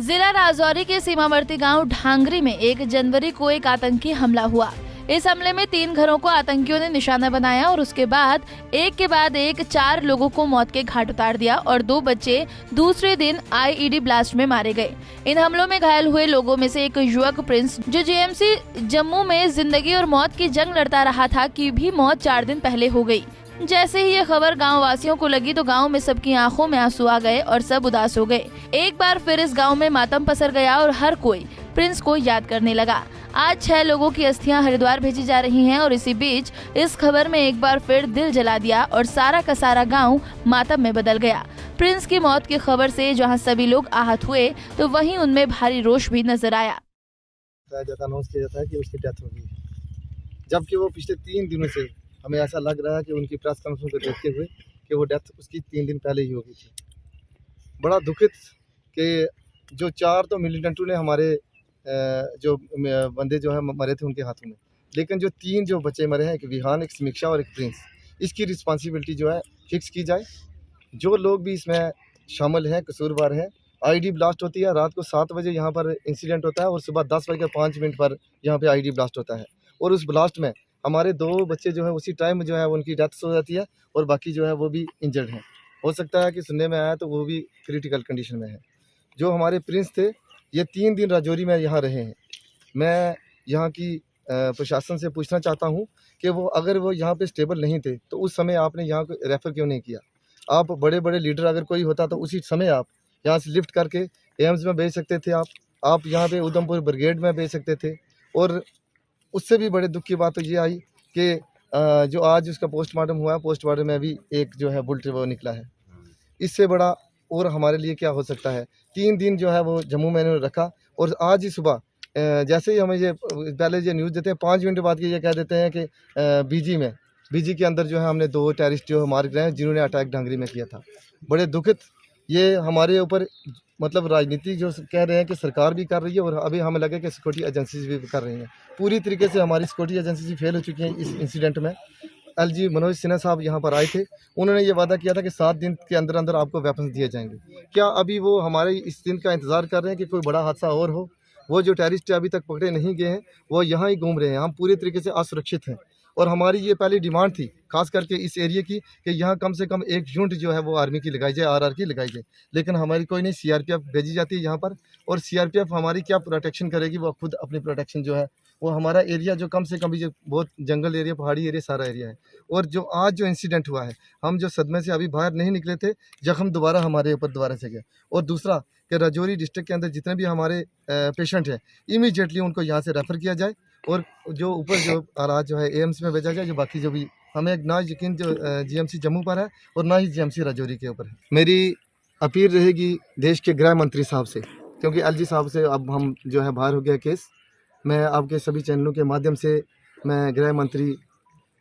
जिला राजौरी के सीमावर्ती गांव ढांगरी में 1 जनवरी को एक आतंकी हमला हुआ। इस हमले में 3 घरों को आतंकियों ने निशाना बनाया और उसके बाद एक के बाद एक 4 लोगों को मौत के घाट उतार दिया और 2 बच्चे दूसरे दिन आईईडी ब्लास्ट में मारे गए। इन हमलों में घायल हुए लोगों में से एक युवक प्रिंस, जो जीएमसी जम्मू में जिंदगी और मौत की जंग लड़ता रहा था, की भी मौत 4 दिन पहले हो गई। जैसे ही ये खबर गांव वासियों को लगी तो गांव में सबकी आंखों में आंसू आ गए और सब उदास हो गए। एक बार फिर इस गांव में मातम पसर गया और हर कोई प्रिंस को याद करने लगा। आज 6 लोगों की अस्थियां हरिद्वार भेजी जा रही हैं और इसी बीच इस खबर में एक बार फिर दिल जला दिया और सारा का सारा गाँव मातम में बदल गया। प्रिंस की मौत की खबर से जहाँ सभी लोग आहत हुए तो वहीं उनमें भारी रोष भी नजर आया। अनाउंस किया जाता है कि उसकी डेथ हो गई है, जबकि वो पिछले 3 दिनों से हमें ऐसा लग रहा है कि उनकी प्रेस कॉन्फ्रेंस को देखते हुए कि वो डेथ उसकी 3 दिन पहले ही हो गई थी। बड़ा दुखित कि जो 4 तो मिलिटेंटों ने हमारे जो बंदे जो है मरे थे उनके हाथों में, लेकिन जो 3 जो बच्चे मरे हैं, एक विहान, एक समीक्षा और एक प्रिंस, इसकी रिस्पॉन्सिबिलिटी जो है फिक्स की जाए। जो लोग भी इसमें शामिल हैं, कसूरवार हैं। आईडी ब्लास्ट होती है, रात को 7 बजे यहाँ पर इंसिडेंट होता है और सुबह 10:05 पर यहाँ पे आईडी ब्लास्ट होता है और उस ब्लास्ट में हमारे 2 बच्चे जो है उसी टाइम जो है उनकी डेथ हो जाती है और बाकी जो है वो भी इंजर्ड हैं। हो सकता है कि सुनने में आया तो वो भी क्रिटिकल कंडीशन में है। जो हमारे प्रिंस थे, ये 3 दिन राजौरी में यहाँ रहे हैं। मैं यहाँ की प्रशासन से पूछना चाहता हूँ कि अगर वो यहाँ पे स्टेबल नहीं थे तो उस समय आपने यहाँ को रेफ़र क्यों नहीं किया? आप बड़े लीडर अगर कोई होता तो उसी समय आप यहाँ से लिफ्ट करके एम्स में भेज सकते थे। आप यहाँ पे उधमपुर ब्रिगेड में भेज सकते थे। और उससे भी बड़े दुख की बात तो ये आई कि जो आज उसका पोस्टमार्टम हुआ है, पोस्टमार्टम में भी एक जो है बुलेट वो निकला है। इससे बड़ा और हमारे लिए क्या हो सकता है? 3 दिन जो है वो जम्मू में इन्होंने रखा और आज ही सुबह जैसे ही हमें ये पहले ये न्यूज़ देते हैं, 5 मिनट बाद ये कह देते हैं कि बीजी के अंदर जो है हमने 2 टेररिस्ट जो मार गए हैं जिन्होंने अटैक ढांगरी में किया था। बड़े दुखित ये हमारे ऊपर मतलब राजनीति जो कह रहे हैं कि सरकार भी कर रही है और अभी हमें लगे कि सिक्योरिटी एजेंसीज भी कर रही हैं। पूरी तरीके से हमारी सिक्योरिटी एजेंसी फेल हो चुकी हैं इस इंसिडेंट में। एलजी मनोज सिन्हा साहब यहाँ पर आए थे, उन्होंने ये वादा किया था कि 7 दिन के अंदर अंदर आपको वेपन्स दिए जाएंगे। क्या अभी वो हमारे इस दिन का इंतज़ार कर रहे हैं कि कोई बड़ा हादसा और हो? वो जो टेररिस्ट अभी तक पकड़े नहीं गए हैं वो यहाँ ही घूम रहे हैं। हम पूरी तरीके से असुरक्षित हैं और हमारी ये पहली डिमांड थी खास करके इस एरिया की कि यहाँ कम से कम एक यूनिट जो है वो आर्मी की लगाई जाए, आरआर की लगाई जाए, लेकिन हमारी कोई नहीं। सीआरपीएफ भेजी जाती है यहाँ पर और सीआरपीएफ हमारी क्या प्रोटेक्शन करेगी? वो खुद अपनी प्रोटेक्शन जो है वो हमारा एरिया जो कम से कम भी बहुत जंगल एरिया, पहाड़ी एरिया, सारा एरिया है। और जो आज जो इंसिडेंट हुआ है, हम जो सदमे से अभी बाहर नहीं निकले थे, जख्म दोबारा हमारे ऊपर दोबारा से गया। और दूसरा कि राजौरी डिस्ट्रिक्ट के अंदर जितने भी हमारे पेशेंट हैं इमीडिएटली उनको यहाँ से रेफ़र किया जाए और जो ऊपर जो आलाज जो है एम्स में भेजा जाए। जो बाकी जो भी हमें ना यकीन जो जीएमसी जम्मू पर है और ना ही जीएमसी राजौरी के ऊपर है। मेरी अपील रहेगी देश के गृह मंत्री साहब से, क्योंकि एलजी साहब से अब हम जो है बाहर हो गया केस। मैं आपके सभी चैनलों के माध्यम से मैं गृह मंत्री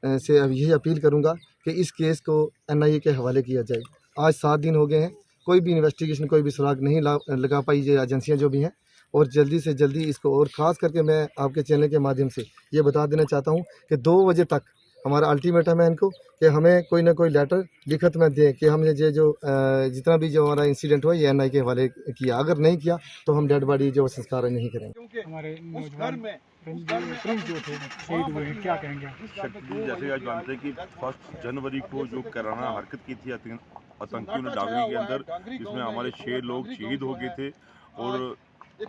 से अब यही अपील करूंगा कि इस केस को एनआईए के हवाले किया जाए। आज 7 दिन हो गए हैं, कोई भी इन्वेस्टिगेशन, कोई भी सुराग नहीं लगा पाई ये एजेंसियां जो भी हैं, और जल्दी से जल्दी इसको, और ख़ास करके मैं आपके चैनल के माध्यम से ये बता देना चाहता हूँ कि 2 बजे तक हमारा अल्टीमेटम है इनको कि हमें कोई ना कोई लेटर लिखित में दें कि हमने ये जो जितना भी जो हमारा इंसिडेंट हुआ ये एनआई के हवाले किया। अगर नहीं किया तो हम डेड बॉडी जो संस्कार नहीं करेंगे। क्योंकि हमारे नौजवान प्रिंस जो थे शहीद हुए हैं, क्या कहेंगे? जैसे आज जानते हैं कि 1 जनवरी को जो कराना हरकत की थी आतंकियों ने ढांगरी के अंदर, जिसमें हमारे 6 लोग शहीद हो गए थे और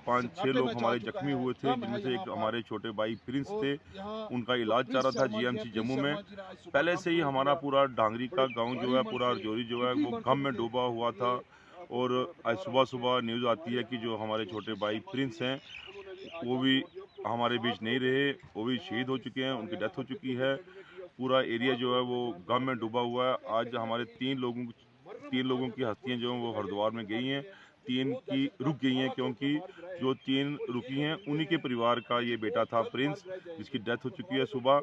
5-6 लोग हमारे जख्मी हुए थे, जिनमें से एक हमारे छोटे भाई प्रिंस थे। उनका इलाज चल रहा था जीएमसी जम्मू में। पहले से ही हमारा पूरा ढांगरी का गांव जो है, पूरा राजौरी जो है वो गम में डूबा हुआ था। और आज सुबह सुबह न्यूज़ आती है कि जो हमारे छोटे भाई प्रिंस हैं वो भी हमारे बीच नहीं रहे, वो भी शहीद हो चुके हैं, उनकी डेथ हो चुकी है। पूरा एरिया जो है वो गम में डूबा हुआ है। आज हमारे 3 लोगों की हस्तियाँ जो हैं वो हरिद्वार में गई हैं। 3 की रुक गई हैं, क्योंकि जो 3 रुकी हैं उन्हीं के परिवार का ये बेटा था प्रिंस, जिसकी डेथ हो चुकी है सुबह।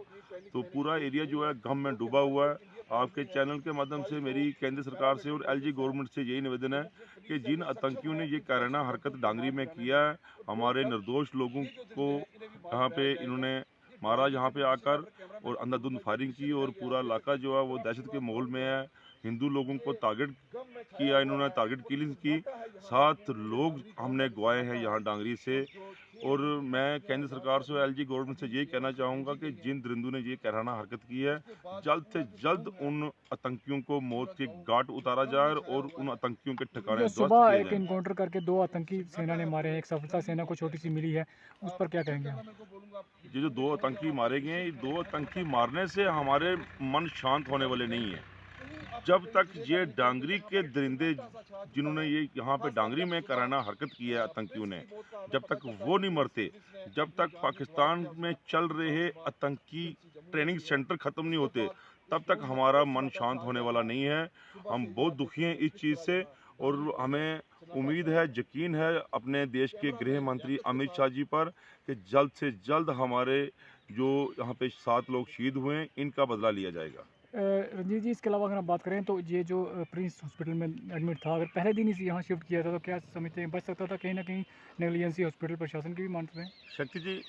तो पूरा एरिया जो है गम में डूबा हुआ है। आपके चैनल के माध्यम से मेरी केंद्र सरकार से और एलजी गवर्नमेंट से यही निवेदन है कि जिन आतंकियों ने ये कायराना हरकत ढांगरी में किया है, हमारे निर्दोष लोगों को यहाँ पे इन्होंने मारा यहाँ पे आकर और अंधाधुंध फायरिंग की और पूरा इलाका जो है वो दहशत के माहौल में है। हिंदू लोगों को टारगेट किया, इन्होंने टारगेट किलिंग की। 7 लोग हमने गवाए हैं यहाँ डांगरी से। और मैं केंद्र सरकार से, एलजी गवर्नमेंट से ये कहना चाहूँगा कि जिन दरिंदों ने ये कहराना हरकत की है, जल्द से जल्द उन आतंकियों को मौत के घाट उतारा जाए और उन आतंकियों के ठिकाने ध्वस्त सुबह किए एक जाएं। इनकाउंटर करके 2 आतंकी सेना ने मारे हैं, एक सफलता सेना को छोटी सी मिली है, उस पर क्या कहेंगे आप? ये जो 2 आतंकी मारे गए हैं, ये 2 आतंकी मारने से हमारे मन शांत होने वाले नहीं है। जब तक ये डांगरी के दरिंदे जिन्होंने ये यहाँ पे डांगरी में कराना हरकत की है आतंकियों ने, जब तक वो नहीं मरते, जब तक पाकिस्तान में चल रहे आतंकी ट्रेनिंग सेंटर ख़त्म नहीं होते, तब तक हमारा मन शांत होने वाला नहीं है। हम बहुत दुखी हैं इस चीज़ से और हमें उम्मीद है, यकीन है अपने देश के गृह मंत्री अमित शाह जी पर कि जल्द से जल्द हमारे जो यहाँ पे 7 लोग शहीद हुए हैं, इनका बदला लिया जाएगा। रंजीत जी, इसके अलावा अगर आप बात करें तो ये जो प्रिंस हॉस्पिटल में एडमिट था, अगर पहले दिन ही से यहाँ शिफ्ट किया था तो क्या समझते हैं बच सकता था? कहीं ना कहीं नेग्लिजेंसी हॉस्पिटल प्रशासन की भी मानते हैं। शक्ति जी,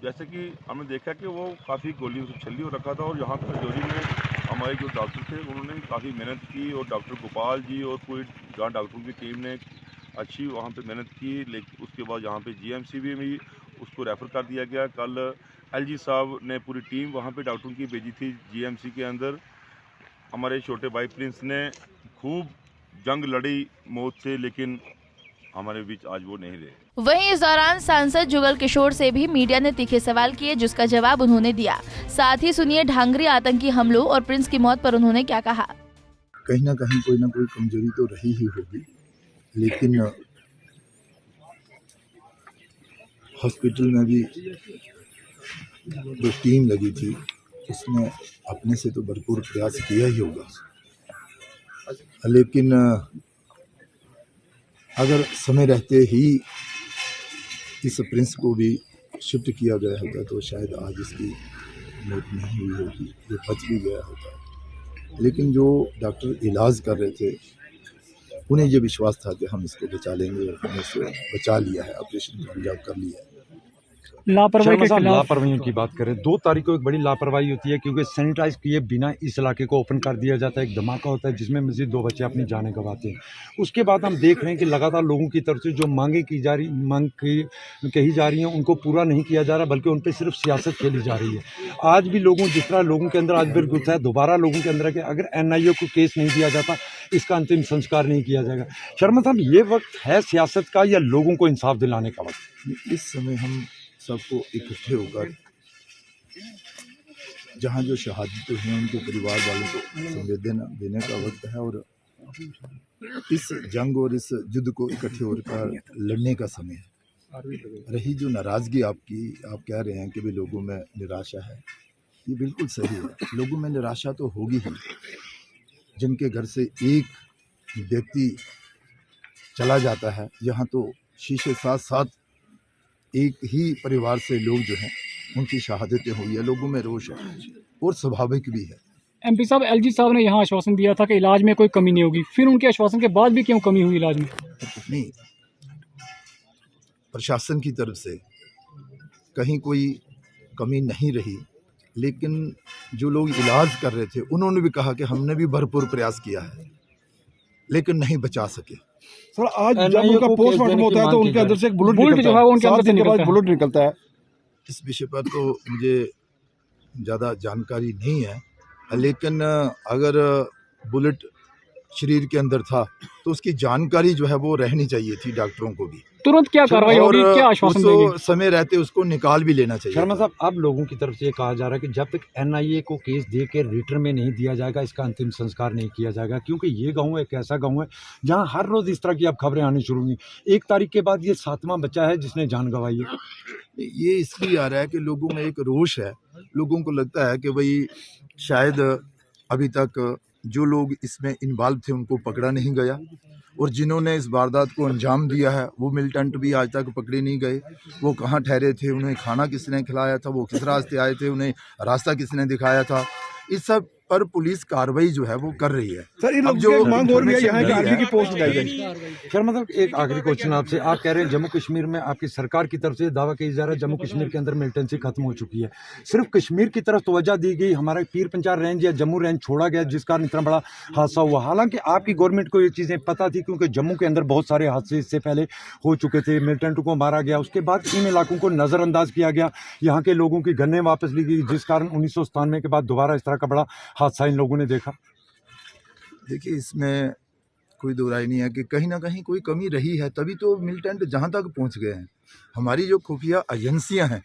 जैसे कि हमने देखा कि वो काफ़ी गोलियों से छल्ली हो रखा था और यहाँ पर जोरी में हमारे जो डॉक्टर थे उन्होंने काफ़ी मेहनत की और डॉक्टर गोपाल जी और पूरी जहाँ डॉक्टरों की टीम ने अच्छी वहाँ पे मेहनत की। लेकिन उसके बाद यहाँ पे जीएमसी भी उसको रेफ़र कर दिया गया। कल एलजी साहब ने पूरी टीम वहाँ पे डॉक्टरों की भेजी थी जीएमसी के अंदर। हमारे छोटे भाई प्रिंस ने खूब जंग लड़ी मौत से, लेकिन हमारे बीच आज वो नहीं रहे। वहीं इस दौरान सांसद जुगल किशोर से भी मीडिया ने तीखे सवाल किए, जिसका जवाब उन्होंने दिया। साथ ही सुनिए ढांगरी आतंकी हमलों और प्रिंस की मौत पर उन्होंने क्या कहा। कहीं ना कोई कमजोरी तो रही ही होगी, लेकिन हॉस्पिटल में भी जो टीम लगी थी उसने अपने से तो भरपूर प्रयास किया ही होगा, लेकिन अगर समय रहते ही इस प्रिंस को भी शिफ्ट किया गया होता तो शायद आज इसकी मौत नहीं हुई होगी, ये बच भी गया होता। लेकिन जो डॉक्टर इलाज कर रहे थे उन्हें ये विश्वास था कि हम इसको बचा लेंगे, हमने इसे बचा लिया है, ऑपरेशन कामयाब कर लिया है। लापरवाहियों की बात करें, 2 तारीख को एक बड़ी लापरवाही होती है क्योंकि सैनिटाइज किए बिना इस इलाके को ओपन कर दिया जाता है। एक धमाका होता है जिसमें मजीद 2 बच्चे अपनी जानें गंवाते हैं। उसके बाद हम देख रहे हैं कि लगातार लोगों की तरफ से जो मांग कही जा रही हैं उनको पूरा नहीं किया जा रहा, बल्कि उन पर सिर्फ सियासत खेली जा रही है। आज भी जिस तरह लोगों के अंदर आज भी गुस्सा है, दोबारा लोगों के अंदर है कि अगर NIA को केस नहीं दिया जाता, इसका अंतिम संस्कार नहीं किया जाएगा। शर्मा साहब, ये वक्त है सियासत का या लोगों को इंसाफ दिलाने का वक्त? इस समय हम सबको इकट्ठे होकर जहाँ जो शहादतें हुई उनके परिवार वालों को संवेदना देने का वक्त है और इस जंग और इस युद्ध को इकट्ठे होकर लड़ने का समय है। रही जो नाराज़गी आपकी, आप कह रहे हैं कि भी लोगों में निराशा है, ये बिल्कुल सही है। लोगों में निराशा तो होगी ही। जिनके घर से एक व्यक्ति चला जाता है, यहाँ तो शीशे साथ साथ एक ही परिवार से लोग जो हैं उनकी शहादतें हुई है, लोगों में रोष है और स्वाभाविक भी है। MP साहब, LG साहब ने यहाँ आश्वासन दिया था कि इलाज में कोई कमी नहीं होगी, फिर उनके आश्वासन के बाद भी क्यों कमी हुई इलाज में? नहीं, प्रशासन की तरफ से कहीं कोई कमी नहीं रही, लेकिन जो लोग इलाज कर रहे थे उन्होंने भी कहा कि हमने भी भरपूर प्रयास किया है लेकिन नहीं बचा सके। सर, आज जब उनका पोस्टमार्टम होता है तो उनके अंदर से एक बुलेट जो है वो उनके अंदर से निकलता है। बुलेट निकलता है। इस विषय पर तो मुझे ज़्यादा जानकारी नहीं है, लेकिन अगर बुलेट शरीर के अंदर था तो उसकी जानकारी जो है वो रहनी चाहिए थी डॉक्टरों को भी। तुरंत क्या कार्रवाई होगी, क्या आश्वासन देंगे? समय रहते उसको निकाल भी लेना चाहिए। शर्मा साहब, अब लोगों की तरफ से ये कहा जा रहा है कि जब तक NIA को केस दे के रिटर्न में नहीं दिया जाएगा, इसका अंतिम संस्कार नहीं किया जाएगा, क्योंकि ये गाँव एक ऐसा गाँव है जहाँ हर रोज़ इस तरह की अब खबरें आनी शुरू हुई। 1 तारीख के बाद ये 7वां बच्चा है जिसने जान गंवाई है। ये इसलिए आ रहा है कि लोगों में एक रोष है। लोगों को लगता है कि भाई शायद अभी तक जो लोग इसमें इन्वॉल्व थे उनको पकड़ा नहीं गया और जिन्होंने इस वारदात को अंजाम दिया है वो मिलिटेंट भी आज तक पकड़े नहीं गए। वो कहाँ ठहरे थे, उन्हें खाना किसने खिलाया था, वो किस रास्ते आए थे, उन्हें रास्ता किसने दिखाया था, इस सब पर पुलिस कार्रवाई जो है वो कर रही है। सर इन अब लोगों जो की मांग हो रही है यहाँ की information आर्मी की है, पोस्ट लगाई गई। फिर मतलब एक आखिरी क्वेश्चन आपसे, आप कह रहे हैं जम्मू कश्मीर में आपकी सरकार की तरफ से दावा किया जा रहा है जम्मू कश्मीर के अंदर मिलिटेंसी खत्म हो चुकी है, सिर्फ कश्मीर की तरफ तवज्जो दी गई, हमारा पीर पंचाल रेंज या जम्मू रेंज छोड़ा गया जिस कारण इतना बड़ा हादसा हुआ। हालांकि आपकी गवर्नमेंट को ये चीज़ें पता थी क्योंकि जम्मू के अंदर बहुत सारे हादसे इससे पहले हो चुके थे, मिलिटेंटों को मारा गया, उसके बाद इन इलाकों को नज़रअंदाज किया गया, यहाँ के लोगों की गन्ने वापस ली गई, जिस कारण 1997 के बाद दोबारा इस तरह का बड़ा हादसा इन लोगों ने देखा। देखिए इसमें कोई दो राय नहीं है कि कहीं ना कहीं कोई कमी रही है, तभी तो मिलिटेंट जहाँ तक पहुँच गए हैं। हमारी जो खुफिया एजेंसियाँ हैं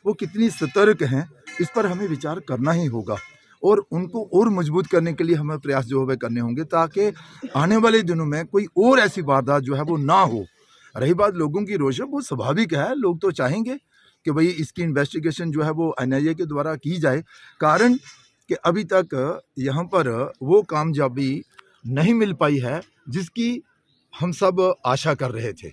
वो कितनी सतर्क हैं, इस पर हमें विचार करना ही होगा और उनको और मजबूत करने के लिए हमें प्रयास जो है करने होंगे ताकि आने वाले दिनों में कोई और ऐसी वारदात जो है वो ना हो। रही बात लोगों की रोष, वो स्वाभाविक है, लोग तो चाहेंगे कि भाई इसकी इन्वेस्टिगेशन जो है वो NIA के द्वारा की जाए, कारण कि अभी तक यहाँ पर वो कामयाबी नहीं मिल पाई है जिसकी हम सब आशा कर रहे थे।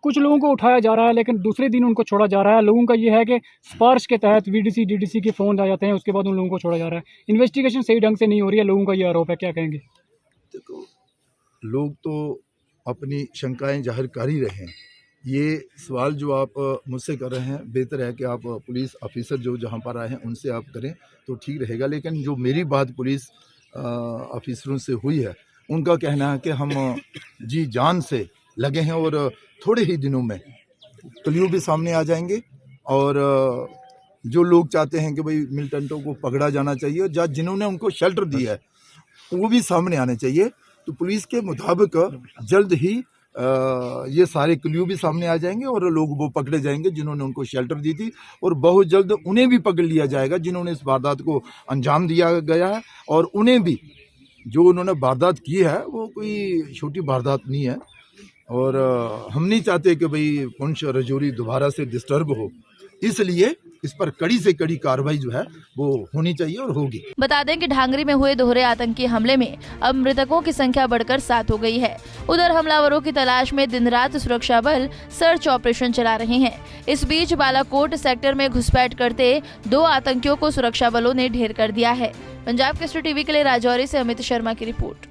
कुछ लोगों को उठाया जा रहा है लेकिन दूसरे दिन उनको छोड़ा जा रहा है। लोगों का ये है कि सिफारिश के तहत VDC DDC के फ़ोन आ जाते हैं, उसके बाद उन लोगों को छोड़ा जा रहा है। इन्वेस्टिगेशन सही ढंग से नहीं हो रही है, लोगों का ये आरोप है, क्या कहेंगे? देखो लोग तो अपनी शंकाएं जाहिर कर ही रहे हैं। ये सवाल जो आप मुझसे कर रहे हैं बेहतर है कि आप पुलिस ऑफिसर जो जहाँ पर आए हैं उनसे आप करें तो ठीक रहेगा, लेकिन जो मेरी बात पुलिस ऑफिसरों से हुई है उनका कहना है कि हम जी जान से लगे हैं और थोड़े ही दिनों में क्ल्यू भी सामने आ जाएंगे और जो लोग चाहते हैं कि भाई मिलिटेंटों को पकड़ा जाना चाहिए, जिन्होंने उनको शेल्टर दिया है वो भी सामने आने चाहिए। तो पुलिस के मुताबिक जल्द ही ये सारे क्ल्यू भी सामने आ जाएंगे और लोग वो पकड़े जाएंगे जिन्होंने उनको शेल्टर दी थी और बहुत जल्द उन्हें भी पकड़ लिया जाएगा जिन्होंने इस वारदात को अंजाम दिया गया है और उन्हें भी जो उन्होंने वारदात की है वो कोई छोटी वारदात नहीं है और हम नहीं चाहते कि भाई पुंछ रजौरी दोबारा से डिस्टर्ब हो, इसलिए इस पर कड़ी से कड़ी कार्रवाई जो है वो होनी चाहिए और होगी। बता दें कि ढांगरी में हुए दोहरे आतंकी हमले में अब मृतकों की संख्या बढ़कर 7 हो गई है। उधर हमलावरों की तलाश में दिन रात सुरक्षा बल सर्च ऑपरेशन चला रहे हैं। इस बीच बालाकोट सेक्टर में घुसपैठ करते 2 आतंकियों को सुरक्षा बलों ने ढेर कर दिया है। पंजाब केसरी टीवी के लिए राजौरी से अमित शर्मा की रिपोर्ट।